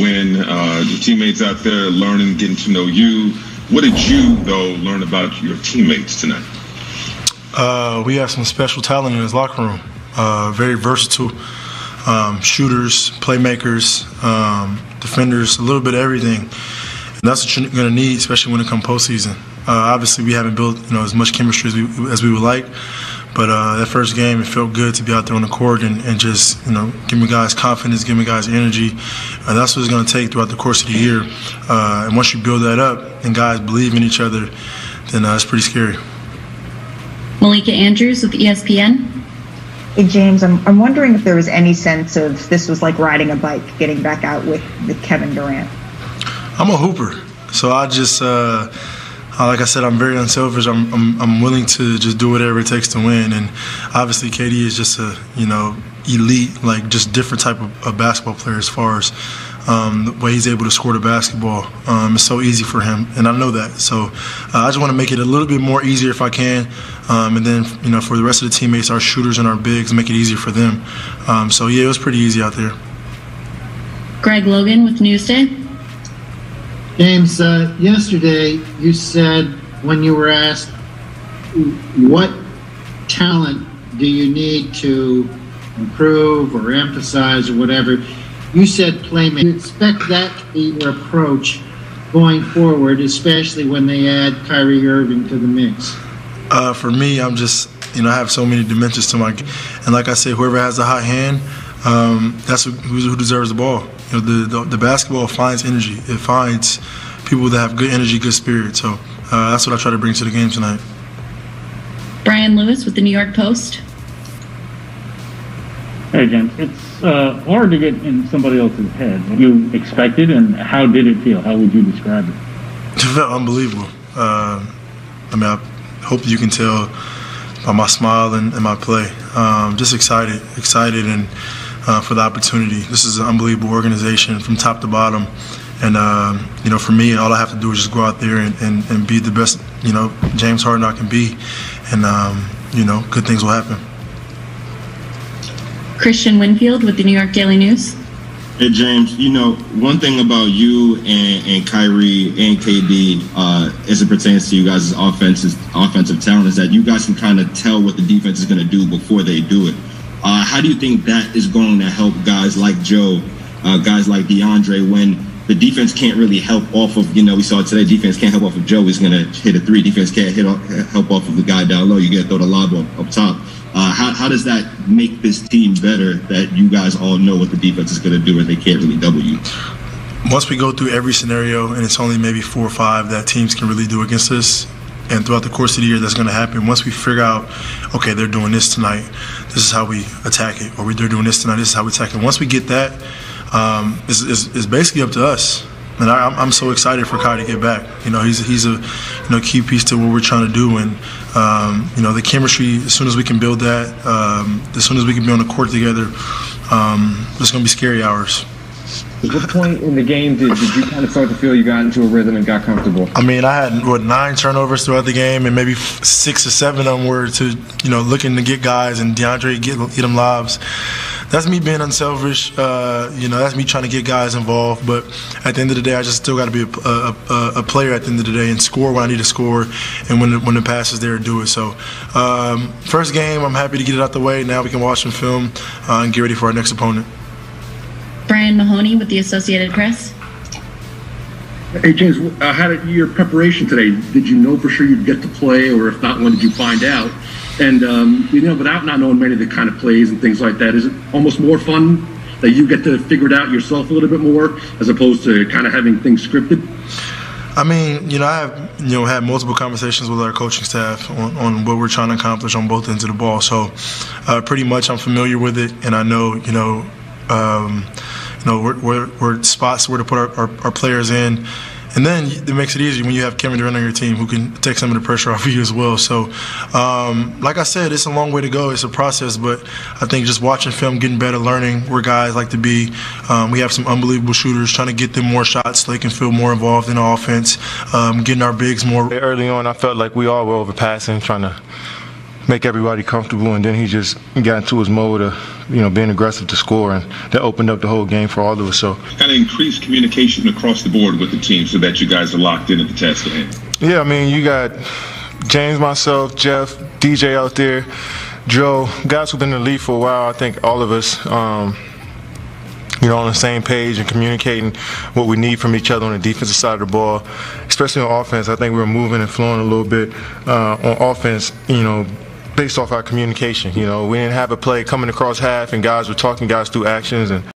win. Your teammates out there learning, getting to know you. What did you, though, learn about your teammates tonight? We have some special talent in this locker room. Very versatile. Shooters, playmakers, defenders, a little bit of everything. And that's what you're going to need, especially when it comes postseason. Obviously, we haven't built as much chemistry as we would like. But that first game, it felt good to be out there on the court and just, giving guys confidence, giving guys energy. And that's what it's going to take throughout the course of the year. And once you build that up and guys believe in each other, then it's pretty scary. Malika Andrews with ESPN. Hey, James, I'm wondering if there was any sense of this was like riding a bike, getting back out with Kevin Durant. I'm a hooper, so I just like I said, I'm very unselfish. I'm willing to just do whatever it takes to win. And obviously, KD is just a elite, like just different type of basketball player as far as the way he's able to score the basketball. It's so easy for him, and I know that. So I just want to make it a little bit more easier if I can, and then for the rest of the teammates, our shooters and our bigs, make it easier for them. So yeah, it was pretty easy out there. Greg Logan with Newsday. James, yesterday you said when you were asked what talent do you need to improve or emphasize or whatever, you said playmaking. Do you expect that to be your approach going forward, especially when they add Kyrie Irving to the mix? For me, I'm just, I have so many dimensions to my game. And like I said, whoever has the hot hand, that's who deserves the ball. The basketball finds energy. It finds people that have good energy, good spirit. So that's what I try to bring to the game tonight. Brian Lewis with the New York Post. Hey, James. It's hard to get in somebody else's head. What you expected, and how did it feel? How would you describe it? It felt unbelievable. I hope you can tell by my smile and my play. Just excited, and for the opportunity. This is an unbelievable organization from top to bottom. And, for me, all I have to do is just go out there and be the best, James Harden I can be. And, good things will happen. Christian Winfield with the New York Daily News. Hey, James, one thing about you and Kyrie and KD as it pertains to you guys' offensive talent is that you guys can kind of tell what the defense is going to do before they do it. How do you think that is going to help guys like Joe, guys like DeAndre, when the defense can't really help off of, we saw today, defense can't help off of Joe. He's going to hit a three. Defense can't help off of the guy down low. You got to throw the lob up top. How does that make this team better that you guys all know what the defense is going to do and they can't really double you? Once we go through every scenario, and it's only maybe 4 or 5 that teams can really do against us, and throughout the course of the year that's going to happen, once we figure out, okay, they're doing this tonight, this is how we attack it, or they're doing this tonight, this is how we attack it. Once we get that, it's basically up to us. And I'm so excited for Kai to get back. He's a key piece to what we're trying to do. And the chemistry, as soon as we can build that, as soon as we can be on the court together, it's going to be scary hours. At what point in the game did you kind of start to feel you got into a rhythm and got comfortable? I had 9 turnovers throughout the game, and maybe 6 or 7 of them were to looking to get guys, and DeAndre get them lobs. That's me being unselfish. That's me trying to get guys involved. But at the end of the day, I just still got to be a player at the end of the day and score when I need to score, and when the pass is there, do it. So first game, I'm happy to get it out the way. Now we can watch some film and get ready for our next opponent. Brian Mahoney with the Associated Press. Hey, James, how did your preparation today? Did you know for sure you'd get to play, or if not, when did you find out? And, without not knowing many of the kind of plays and things like that, is it almost more fun that you get to figure it out yourself a little bit more as opposed to kind of having things scripted? I have, had multiple conversations with our coaching staff on what we're trying to accomplish on both ends of the ball. So pretty much I'm familiar with it, and I know, where spots where to put our players in. And then it makes it easy when you have Kevin Durant on your team who can take some of the pressure off of you as well. So, like I said, it's a long way to go. It's a process, but I think just watching film, getting better, learning where guys like to be. We have some unbelievable shooters, trying to get them more shots so they can feel more involved in the offense, getting our bigs more. Early on, I felt like we all were overpassing, trying to make everybody comfortable, and then he just got into his mode of being aggressive to score, and that opened up the whole game for all of us. So kind of increase communication across the board with the team so that you guys are locked in at the task at hand. Yeah, I mean, you got James, myself, Jeff, DJ out there, Joe, guys who've been in the league for a while. I think all of us, on the same page and communicating what we need from each other on the defensive side of the ball, especially on offense. I think we were moving and flowing a little bit on offense, based off our communication. We didn't have a play coming across half and guys were talking guys through actions, and